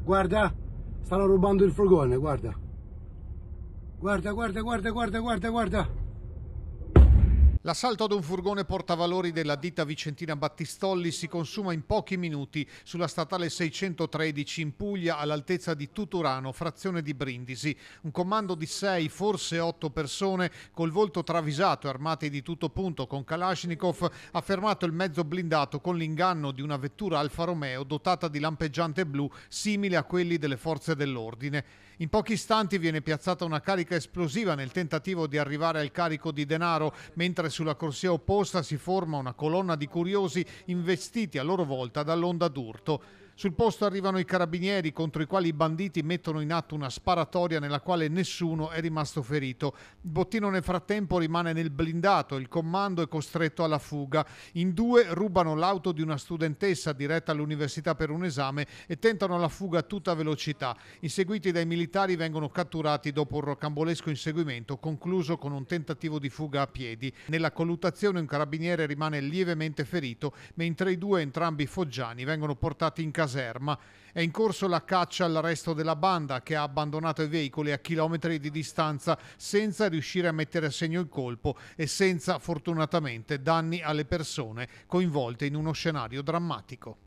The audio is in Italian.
Guarda, stanno rubando il furgone, guarda. Guarda, guarda, guarda, guarda, guarda, guarda. L'assalto ad un furgone portavalori della ditta vicentina Battistolli si consuma in pochi minuti sulla statale 613 in Puglia all'altezza di Tuturano, frazione di Brindisi. Un comando di 6, forse 8 persone col volto travisato e armati di tutto punto con Kalashnikov ha fermato il mezzo blindato con l'inganno di una vettura Alfa Romeo dotata di lampeggiante blu simile a quelli delle forze dell'ordine. In pochi istanti viene piazzata una carica esplosiva nel tentativo di arrivare al carico di denaro, mentre sulla corsia opposta si forma una colonna di curiosi investiti a loro volta dall'onda d'urto. Sul posto arrivano i carabinieri contro i quali i banditi mettono in atto una sparatoria nella quale nessuno è rimasto ferito. Il bottino nel frattempo rimane nel blindato, il comando è costretto alla fuga. In 2 rubano l'auto di una studentessa diretta all'università per un esame e tentano la fuga a tutta velocità. Inseguiti dai militari vengono catturati dopo un rocambolesco inseguimento concluso con un tentativo di fuga a piedi. Nella colluttazione un carabiniere rimane lievemente ferito, mentre i 2, entrambi foggiani, vengono portati in caserma. È in corso la caccia al resto della banda che ha abbandonato i veicoli a chilometri di distanza senza riuscire a mettere a segno il colpo e senza, fortunatamente, danni alle persone coinvolte in uno scenario drammatico.